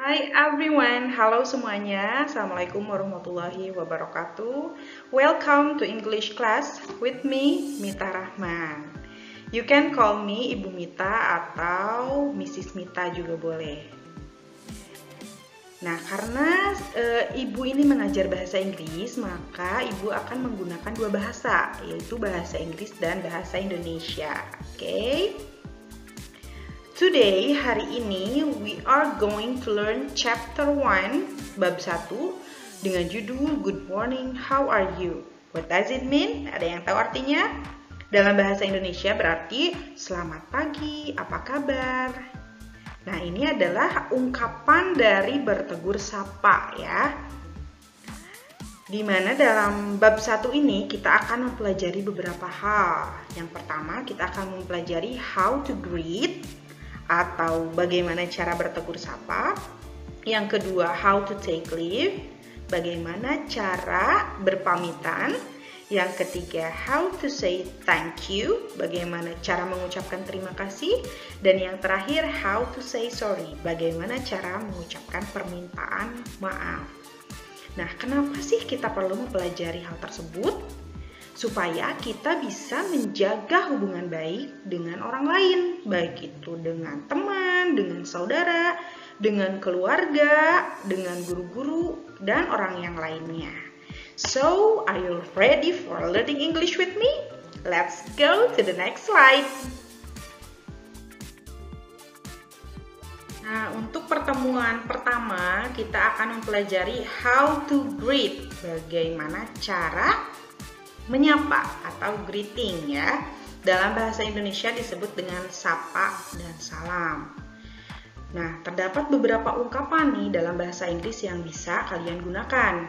Hai everyone, halo semuanya. Assalamualaikum warahmatullahi wabarakatuh. Welcome to English class with me, Mita Rahman. You can call me Ibu Mita atau Mrs. Mita juga boleh. Nah, karena Ibu ini mengajar bahasa Inggris, maka Ibu akan menggunakan dua bahasa, yaitu bahasa Inggris dan bahasa Indonesia. Oke? Today, hari ini, we are going to learn chapter 1, bab 1, dengan judul Good Morning, How Are You? What does it mean? Ada yang tahu artinya? Dalam bahasa Indonesia berarti, selamat pagi, apa kabar? Nah, ini adalah ungkapan dari bertegur sapa ya. Dimana dalam bab 1 ini kita akan mempelajari beberapa hal. Yang pertama, kita akan mempelajari how to greet, atau bagaimana cara bertegur sapa. Yang kedua, how to take leave, bagaimana cara berpamitan. Yang ketiga, how to say thank you, bagaimana cara mengucapkan terima kasih. Dan yang terakhir, how to say sorry, bagaimana cara mengucapkan permintaan maaf. Nah, kenapa sih kita perlu mempelajari hal tersebut? Supaya kita bisa menjaga hubungan baik dengan orang lain, baik itu dengan teman, dengan saudara, dengan keluarga, dengan guru-guru, dan orang yang lainnya. So, are you ready for learning English with me? Let's go to the next slide. Nah, untuk pertemuan pertama, kita akan mempelajari how to greet, bagaimana cara menyapa atau greeting ya. Dalam bahasa Indonesia disebut dengan sapa dan salam. Nah, terdapat beberapa ungkapan nih dalam bahasa Inggris yang bisa kalian gunakan.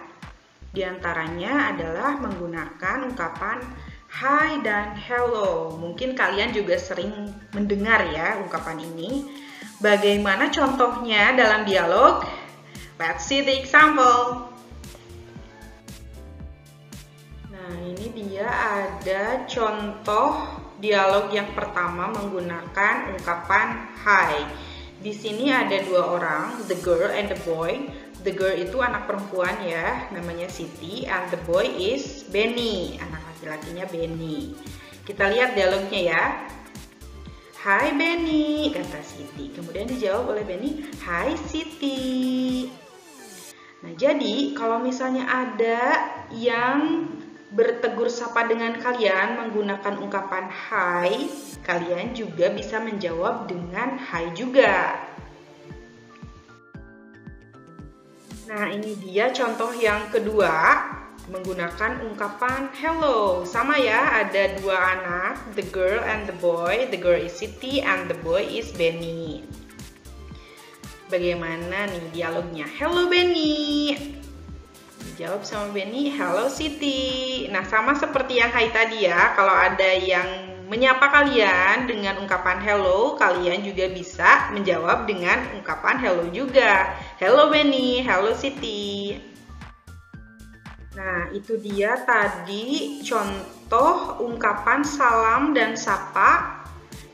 Di antaranya adalah menggunakan ungkapan hi dan hello. Mungkin kalian juga sering mendengar ya ungkapan ini. Bagaimana contohnya dalam dialog? Let's see the example. Nah, ini dia ada contoh dialog yang pertama menggunakan ungkapan hi. Di sini ada dua orang, the girl and the boy. The girl itu anak perempuan ya, namanya Siti, and the boy is Benny, anak laki-lakinya Benny. Kita lihat dialognya ya. Hai Benny, kata Siti. Kemudian dijawab oleh Benny, hai Siti. Nah, jadi kalau misalnya ada yang bertegur sapa dengan kalian menggunakan ungkapan hai, kalian juga bisa menjawab dengan hai juga. Nah, ini dia contoh yang kedua menggunakan ungkapan hello. Sama ya, ada dua anak, the girl and the boy. The girl is Siti and the boy is Benny. Bagaimana nih dialognya? Hello Benny. Dijawab sama Benny, hello Siti. Nah, sama seperti yang hai tadi ya, kalau ada yang menyapa kalian dengan ungkapan hello, kalian juga bisa menjawab dengan ungkapan hello juga. Hello Benny, hello Siti. Nah, itu dia tadi contoh ungkapan salam dan sapa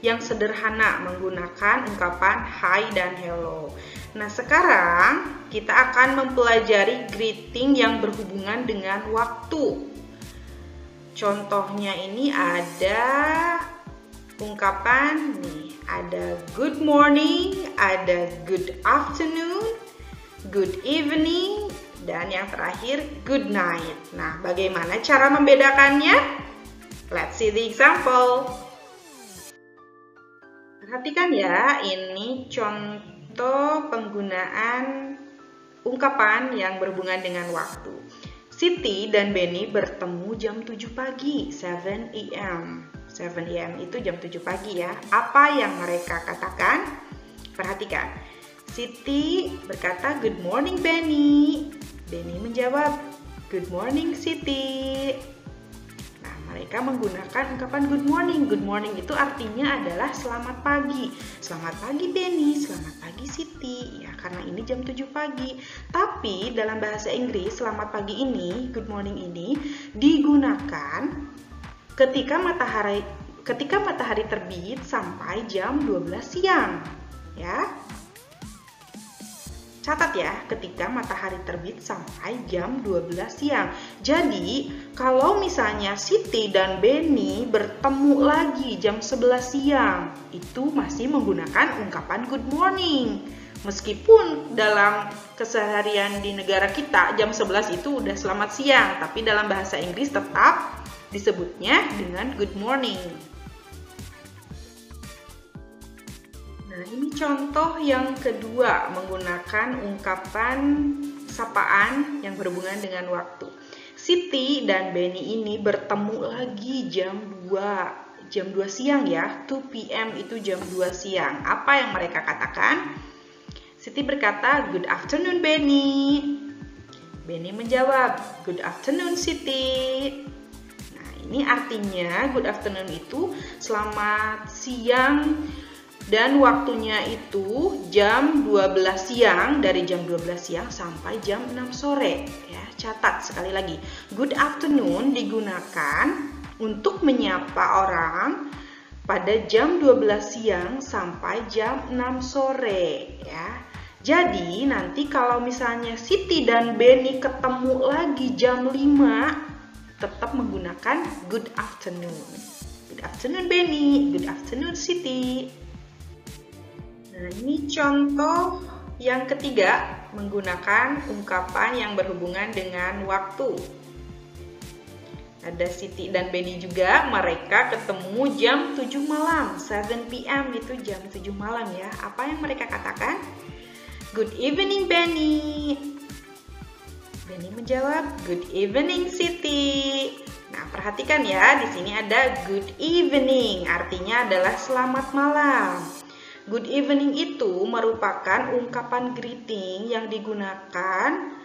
yang sederhana menggunakan ungkapan hi dan hello. Nah, sekarang kita akan mempelajari greeting yang berhubungan dengan waktu. Contohnya ini ada ungkapan nih, ada good morning, ada good afternoon, good evening, dan yang terakhir good night. Nah, bagaimana cara membedakannya? Let's see the example. Perhatikan ya, ini contoh penggunaan ungkapan yang berhubungan dengan waktu. Siti dan Benny bertemu jam 7 pagi, 7 a.m. 7 a.m. itu jam 7 pagi ya. Apa yang mereka katakan? Perhatikan. Siti berkata, good morning Benny. Benny menjawab, good morning Siti. Nah, mereka menggunakan ungkapan good morning. Good morning itu artinya adalah selamat pagi. Selamat pagi Benny, selamat pagi Siti. Ya, karena ini jam 7 pagi. Tapi dalam bahasa Inggris, selamat pagi ini, good morning ini digunakan ketika matahari terbit sampai jam 12 siang. Ya. Catat ya, ketika matahari terbit sampai jam 12 siang. Jadi, kalau misalnya Siti dan Benny bertemu lagi jam 11 siang, itu masih menggunakan ungkapan good morning. Meskipun dalam keseharian di negara kita jam 11 itu udah selamat siang, tapi dalam bahasa Inggris tetap disebutnya dengan good morning. Nah, ini contoh yang kedua menggunakan ungkapan sapaan yang berhubungan dengan waktu. Siti dan Benny ini bertemu lagi jam 2 siang ya. 2 PM itu jam 2 siang. Apa yang mereka katakan? Siti berkata, "Good afternoon, Benny." Benny menjawab, "Good afternoon, Siti." Nah, ini artinya good afternoon itu selamat siang. Dan waktunya itu jam 12 siang, dari jam 12 siang sampai jam 6 sore. Ya, catat sekali lagi. Good afternoon digunakan untuk menyapa orang pada jam 12 siang sampai jam 6 sore. Ya. Jadi nanti kalau misalnya Siti dan Benny ketemu lagi jam 5, tetap menggunakan good afternoon. Good afternoon Benny, good afternoon Siti. Nah, ini contoh yang ketiga menggunakan ungkapan yang berhubungan dengan waktu. Ada Siti dan Benny juga, mereka ketemu jam 7 malam, 7 PM itu jam 7 malam ya. Apa yang mereka katakan? Good evening Benny. Benny menjawab, good evening Siti. Nah, perhatikan ya, di sini ada good evening, artinya adalah selamat malam. Good evening itu merupakan ungkapan greeting yang digunakan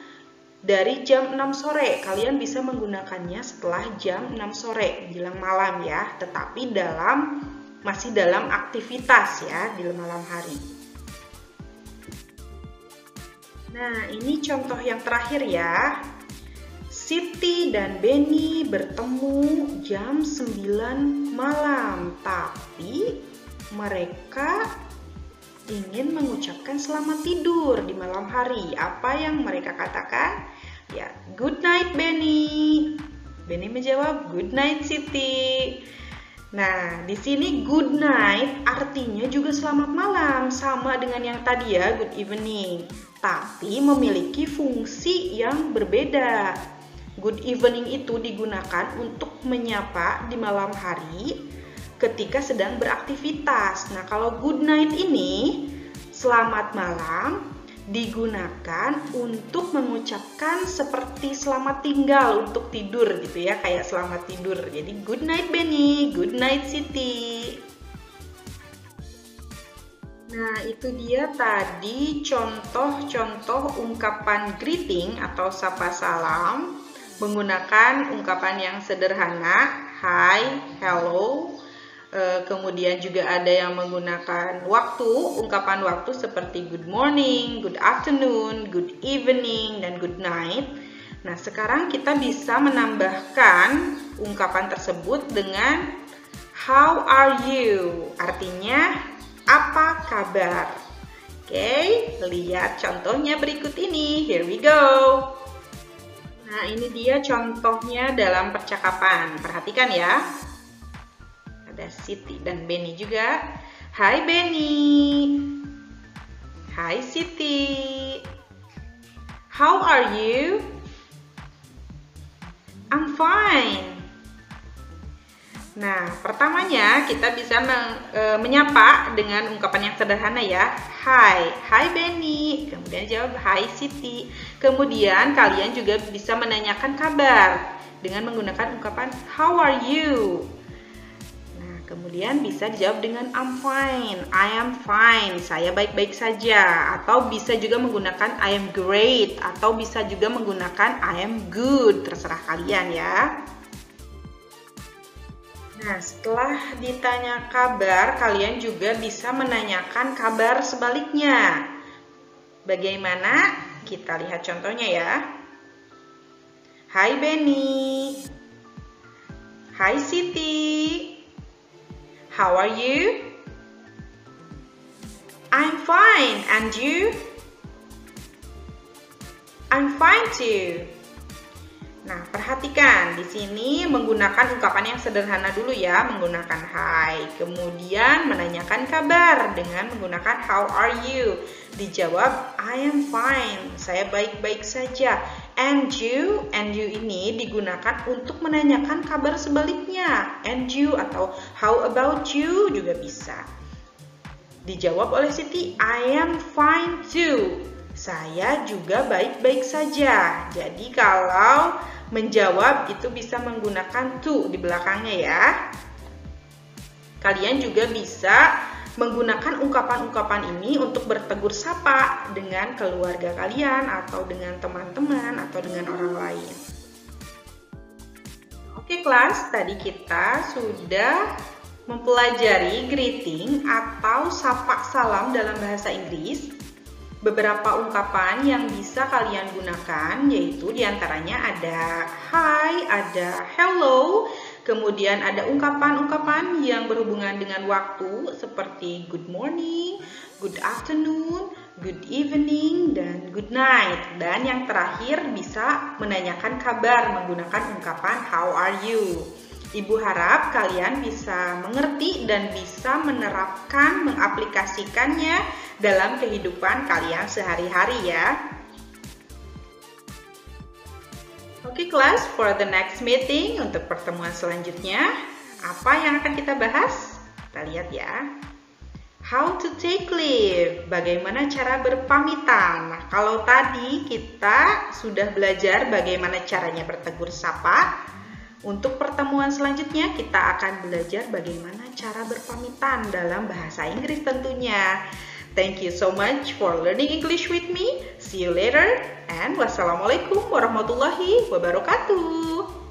dari jam 6 sore. Kalian bisa menggunakannya setelah jam 6 sore, menjelang malam ya. Tetapi masih dalam aktivitas ya, di malam hari. Nah, ini contoh yang terakhir ya. Siti dan Benny bertemu jam 9 malam, tapi mereka ingin mengucapkan selamat tidur di malam hari. Apa yang mereka katakan? Ya, good night Benny. Benny menjawab, good night Siti. Nah, di sini good night artinya juga selamat malam, sama dengan yang tadi ya, good evening. Tapi memiliki fungsi yang berbeda. Good evening itu digunakan untuk menyapa di malam hari ketika sedang beraktivitas. Nah, kalau good night ini, selamat malam, digunakan untuk mengucapkan seperti selamat tinggal untuk tidur gitu ya, kayak selamat tidur. Jadi good night Benny, good night Siti. Nah, itu dia tadi contoh-contoh ungkapan greeting atau sapa salam menggunakan ungkapan yang sederhana, hi, hello. Kemudian juga ada yang menggunakan waktu, ungkapan waktu seperti good morning, good afternoon, good evening, dan good night. Nah, sekarang kita bisa menambahkan ungkapan tersebut dengan how are you? Artinya, apa kabar? Oke, lihat contohnya berikut ini. Here we go. Nah, ini dia contohnya dalam percakapan. Perhatikan ya. Ada Siti dan Benny juga. Hai Benny. Hai Siti. How are you? I'm fine. Nah, pertamanya kita bisa menyapa dengan ungkapan yang sederhana ya. Hai Benny. Kemudian jawab hai Siti. Kemudian kalian juga bisa menanyakan kabar dengan menggunakan ungkapan how are you? Kemudian bisa dijawab dengan I'm fine, I am fine, saya baik-baik saja. Atau bisa juga menggunakan I am great, atau bisa juga menggunakan I am good, terserah kalian ya. Nah, setelah ditanya kabar, kalian juga bisa menanyakan kabar sebaliknya. Bagaimana? Kita lihat contohnya ya. Hai Benny. Hai Siti. How are you? I'm fine, and you? I'm fine too. Nah, perhatikan di sini menggunakan ungkapan yang sederhana dulu ya, menggunakan hi. Kemudian menanyakan kabar dengan menggunakan how are you. Dijawab I am fine, saya baik-baik saja. And you ini digunakan untuk menanyakan kabar sebaliknya. And you atau how about you juga bisa. Dijawab oleh Siti, I am fine too. Saya juga baik-baik saja. Jadi kalau menjawab itu bisa menggunakan to di belakangnya ya. Kalian juga bisa menggunakan ungkapan-ungkapan ini untuk bertegur sapa dengan keluarga kalian atau dengan teman-teman atau dengan orang lain. Oke kelas, tadi kita sudah mempelajari greeting atau sapa salam dalam bahasa Inggris. Beberapa ungkapan yang bisa kalian gunakan yaitu diantaranya ada hi, ada hello, kemudian ada ungkapan-ungkapan yang berhubungan dengan waktu seperti good morning, good afternoon, good evening, dan good night. Dan yang terakhir bisa menanyakan kabar menggunakan ungkapan how are you. Ibu harap kalian bisa mengerti dan bisa menerapkan, mengaplikasikannya dalam kehidupan kalian sehari-hari ya. Oke kelas, for the next meeting, untuk pertemuan selanjutnya, apa yang akan kita bahas? Kita lihat ya. How to take leave, bagaimana cara berpamitan. Nah, kalau tadi kita sudah belajar bagaimana caranya bertegur sapa, untuk pertemuan selanjutnya kita akan belajar bagaimana cara berpamitan dalam bahasa Inggris tentunya. Thank you so much for learning English with me. See you later and wassalamualaikum warahmatullahi wabarakatuh.